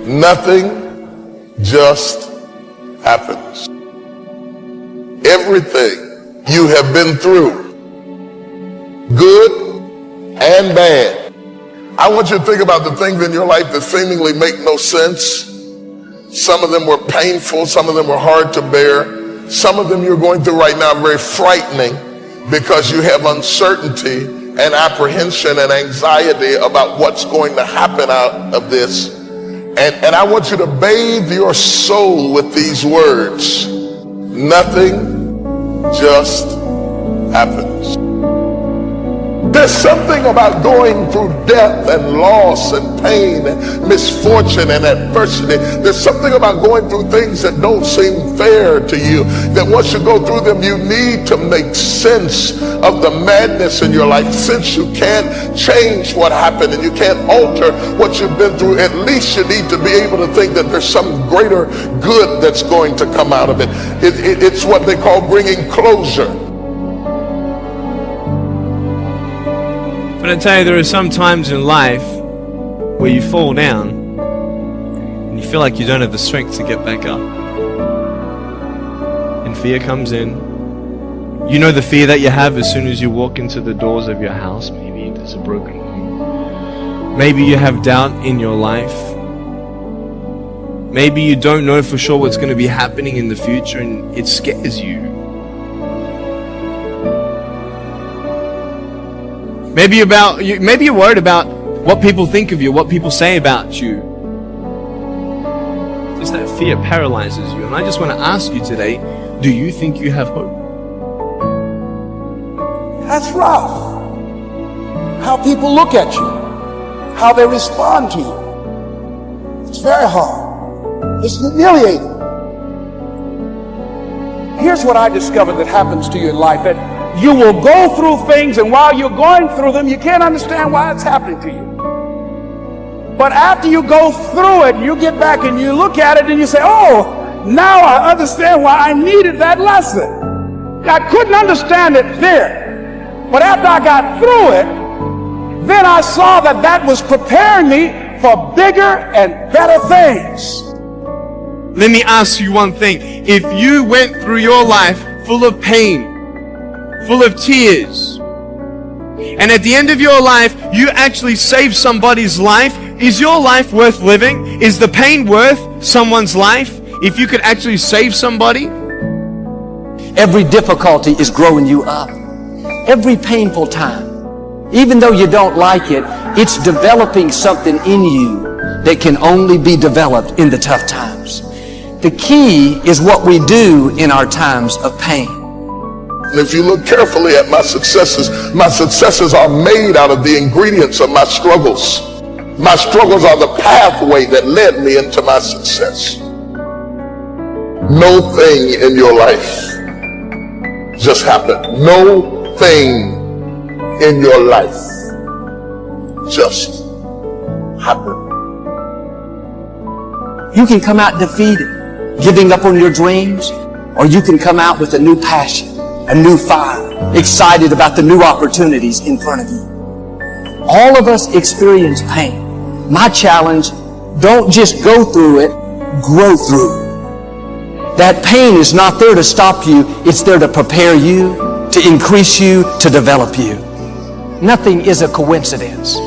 Nothing just happens. Everything you have been through, good and bad. I want you to think about the things in your life that seemingly make no sense. Some of them were painful, some of them were hard to bear. Some of them you're going through right now are very frightening because you have uncertainty and apprehension and anxiety about what's going to happen out of this. And I want you to bathe your soul with these words. Nothing just happens. There's something about going through death and loss and pain and misfortune and adversity. There's something about going through things that don't seem fair to you, that once you go through them, you need to make sense of the madness in your life. Since you can't change what happened and you can't alter what you've been through, at least you need to be able to think that there's some greater good that's going to come out of it. It's what they call bringing closure. But I tell you, there are some times in life where you fall down and you feel like you don't have the strength to get back up. And fear comes in. You know the fear that you have as soon as you walk into the doors of your house. Maybe there's a broken home. Maybe you have doubt in your life. Maybe you don't know for sure what's going to be happening in the future and it scares you. Maybe you're worried about what people think of you, what people say about you. Just that fear paralyzes you. And I just want to ask you today, do you think you have hope? That's rough. How people look at you, how they respond to you. It's very hard. It's humiliating. Here's what I discovered that happens to you in life, that you will go through things, and while you're going through them, you can't understand why it's happening to you. But after you go through it, you get back and you look at it and you say, oh, now I understand why I needed that lesson. I couldn't understand it there. But after I got through it, then I saw that that was preparing me for bigger and better things. Let me ask you one thing. If you went through your life full of pain, full of tears, and at the end of your life, you actually saved somebody's life, is your life worth living? Is the pain worth someone's life if you could actually save somebody? Every difficulty is growing you up. Every painful time, even though you don't like it, it's developing something in you that can only be developed in the tough times. The key is what we do in our times of pain. And if you look carefully at my successes are made out of the ingredients of my struggles. My struggles are the pathway that led me into my success. No thing in your life just happened. No thing in your life just happened. You can come out defeated, giving up on your dreams, or you can come out with a new passion, a new fire, excited about the new opportunities in front of you. All of us experience pain. My challenge, don't just go through it, grow through it. That pain is not there to stop you, it's there to prepare you, to increase you, to develop you. Nothing is a coincidence.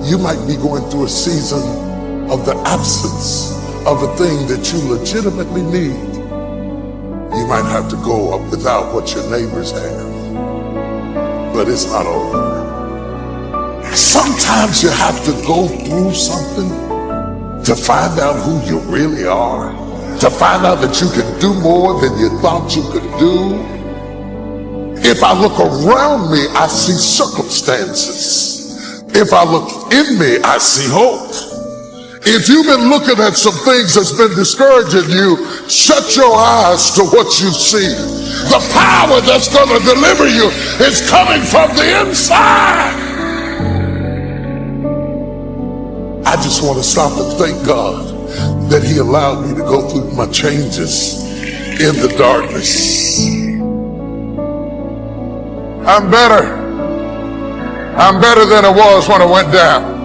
You might be going through a season of the absence of a thing that you legitimately need. You might have to go up without what your neighbors have, but it's not over. Sometimes you have to go through something to find out who you really are, to find out that you can do more than you thought you could do. If I look around me, I see circumstances. If I look in me, I see hope. If you've been looking at some things that's been discouraging you, shut your eyes to what you see. The power that's going to deliver you is coming from the inside. I just want to stop and thank God that He allowed me to go through my changes in the darkness. I'm better. I'm better than I was when I went down.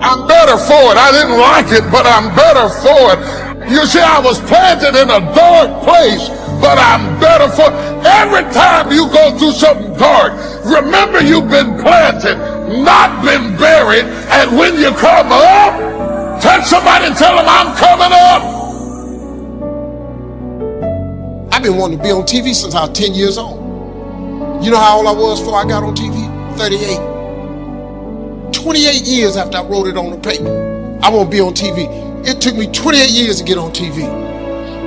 I'm better for it. I didn't like it, but I'm better for it. You see, I was planted in a dark place, but I'm better for it. Every time you go through something dark, remember you've been planted, not been buried. And when you come up, touch somebody and tell them, I'm coming up. I've been wanting to be on TV since I was 10 years old. You know how old I was before I got on TV? 38. 28 years after I wrote it on the paper, I want to be on TV. It took me 28 years to get on TV.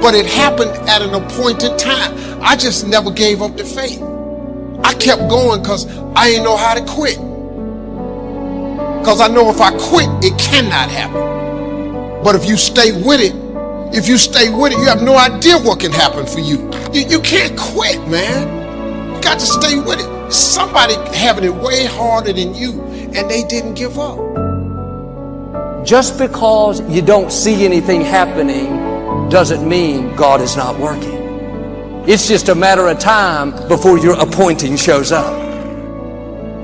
But it happened at an appointed time. I just never gave up the faith. I kept going because I didn't know how to quit. Because I know if I quit, it cannot happen. But if you stay with it, you have no idea what can happen for you. You can't quit, man. You got to stay with it. Somebody having it way harder than you, and they didn't give up. Just because you don't see anything happening doesn't mean God is not working. It's just a matter of time before your appointing shows up.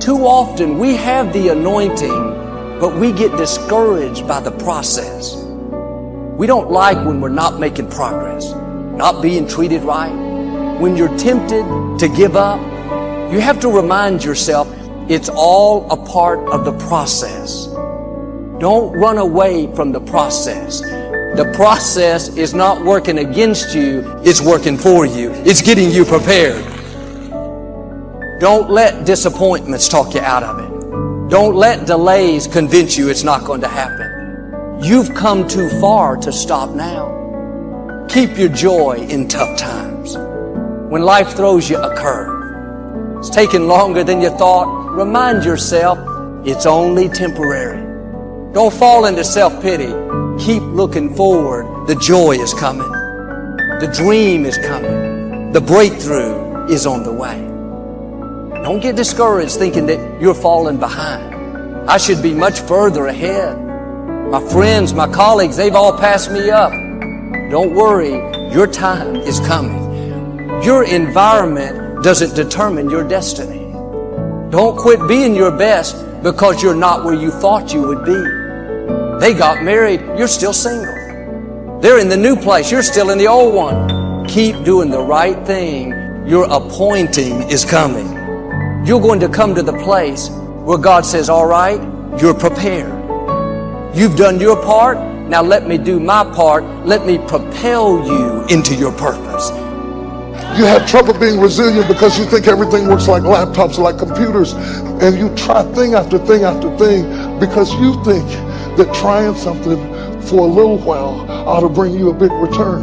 Too often we have the anointing, but we get discouraged by the process. We don't like when we're not making progress, not being treated right. When you're tempted to give up, you have to remind yourself it's all a part of the process. Don't run away from the process. The process is not working against you, it's working for you. It's getting you prepared. Don't let disappointments talk you out of it. Don't let delays convince you it's not going to happen. You've come too far to stop now. Keep your joy in tough times. When life throws you a curve, it's taking longer than you thought, remind yourself it's only temporary. Don't fall into self-pity. Keep looking forward. The joy is coming. The dream is coming. The breakthrough is on the way. Don't get discouraged thinking that you're falling behind. I should be much further ahead. My friends, my colleagues, they've all passed me up. Don't worry, your time is coming. Your environment doesn't determine your destiny. Don't quit being your best because you're not where you thought you would be. They got married, you're still single. They're in the new place, you're still in the old one. Keep doing the right thing. Your appointing is coming. You're going to come to the place where God says, all right, you're prepared. You've done your part, now let me do my part. Let me propel you into your purpose. You have trouble being resilient because you think everything works like laptops, like computers, and you try thing after thing after thing because you think that trying something for a little while ought to bring you a big return.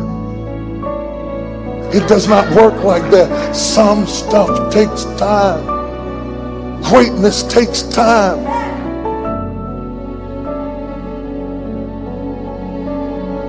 It does not work like that. Some stuff takes time. Greatness takes time.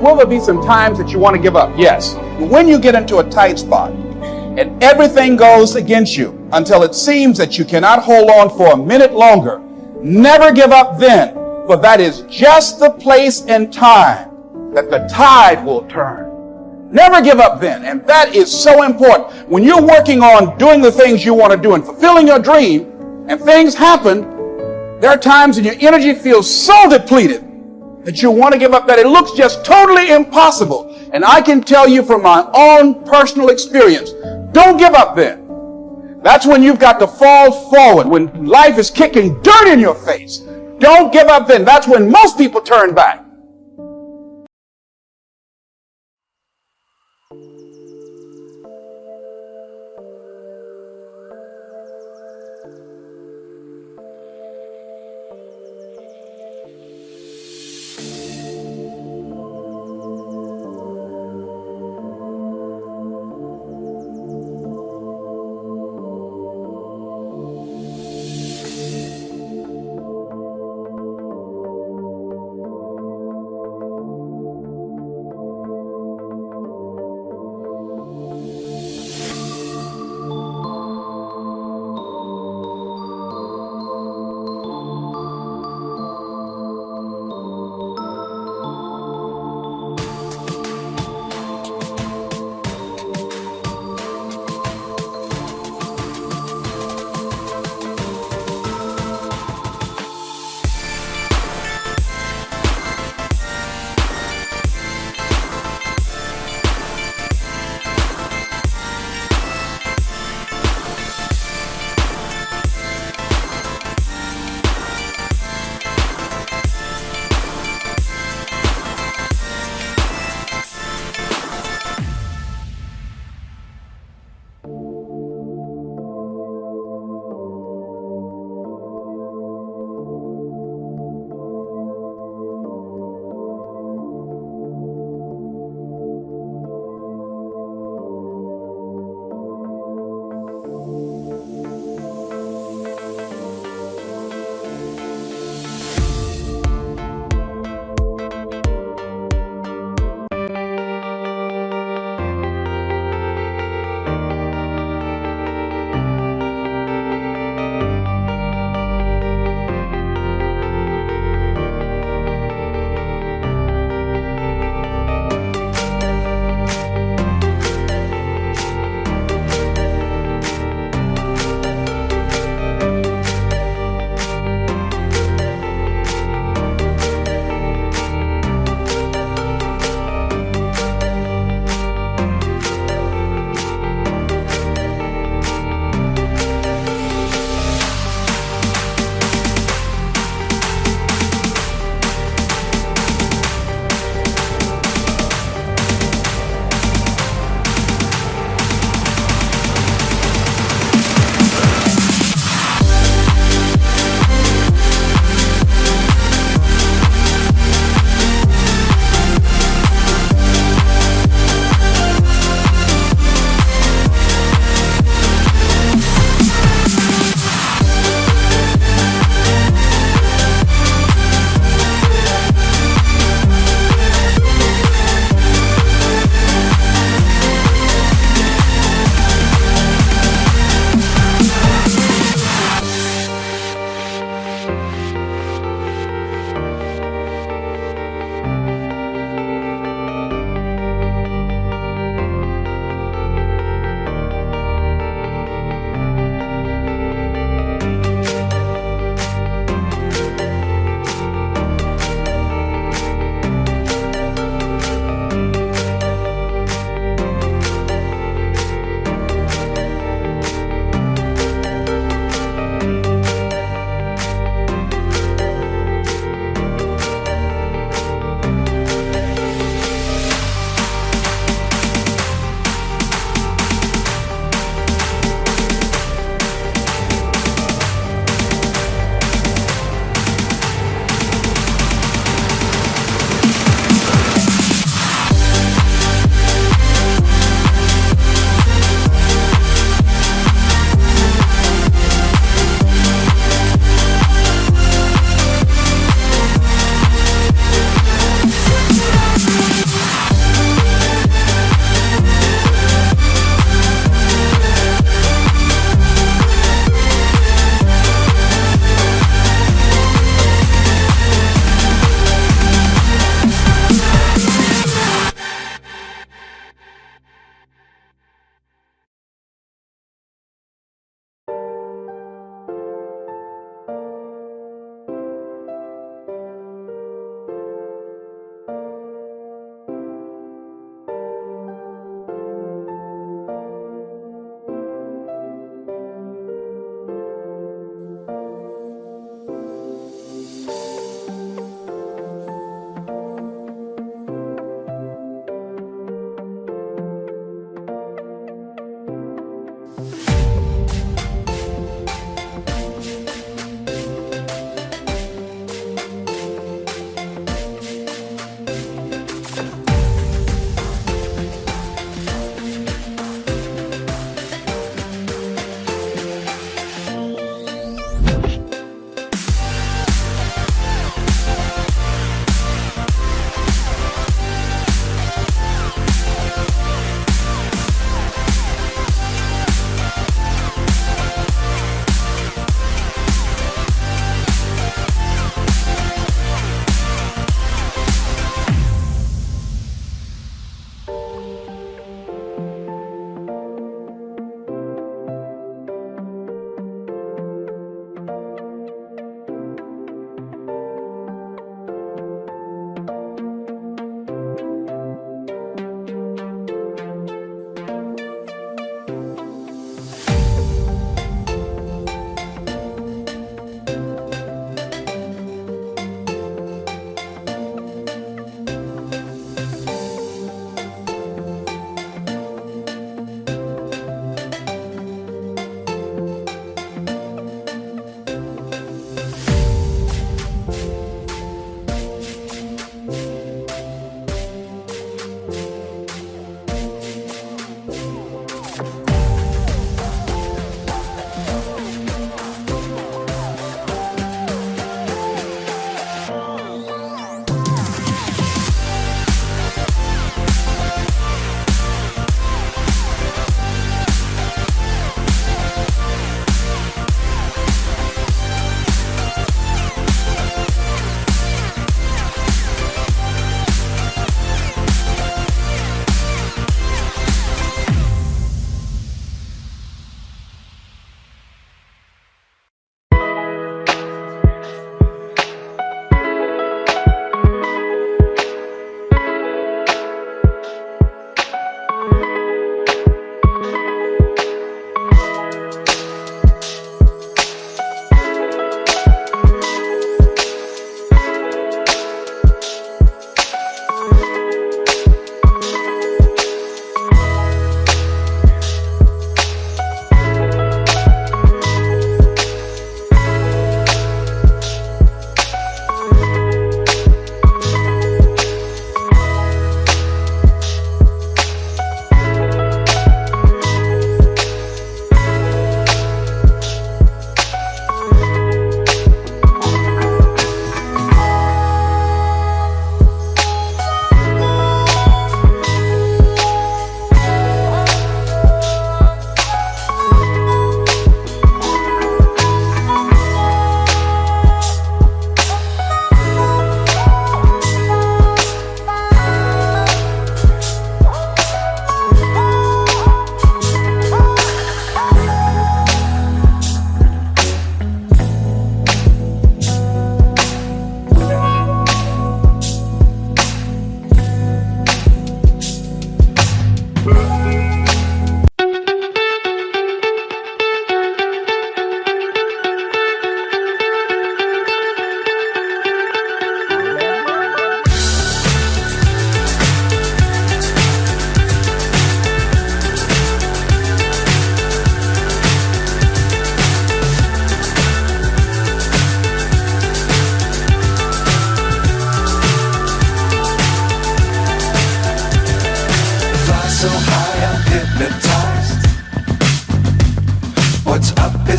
Will there be some times that you want to give up? Yes. When you get into a tight spot and everything goes against you until it seems that you cannot hold on for a minute longer, never give up then, for that is just the place and time that the tide will turn. Never give up then, and that is so important. When you're working on doing the things you want to do and fulfilling your dream, and things happen, there are times when your energy feels so depleted that you want to give up, that it looks just totally impossible. And I can tell you from my own personal experience, don't give up then. That's when you've got to fall forward, when life is kicking dirt in your face. Don't give up then. That's when most people turn back.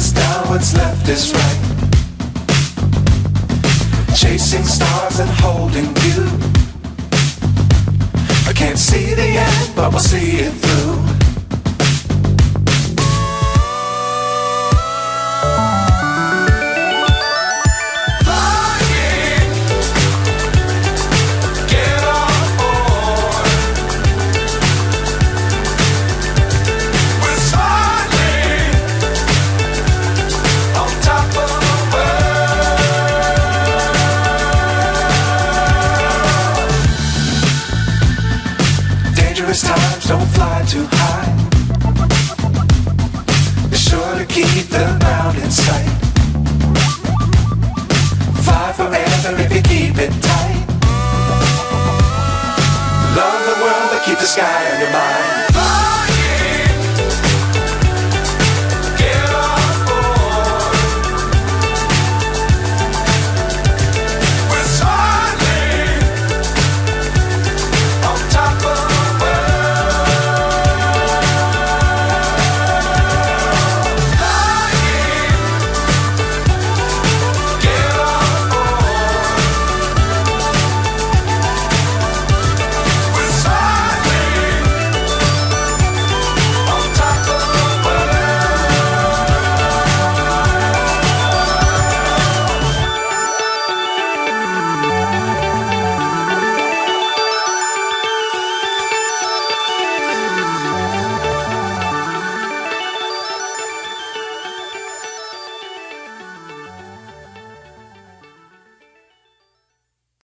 is down, what's left is right. Chasing stars and holding you. I can't see the end, but we'll see it through. Times don't fly too high. Be sure to keep the ground in sight. Fly forever if you keep it tight. Love the world but keep the sky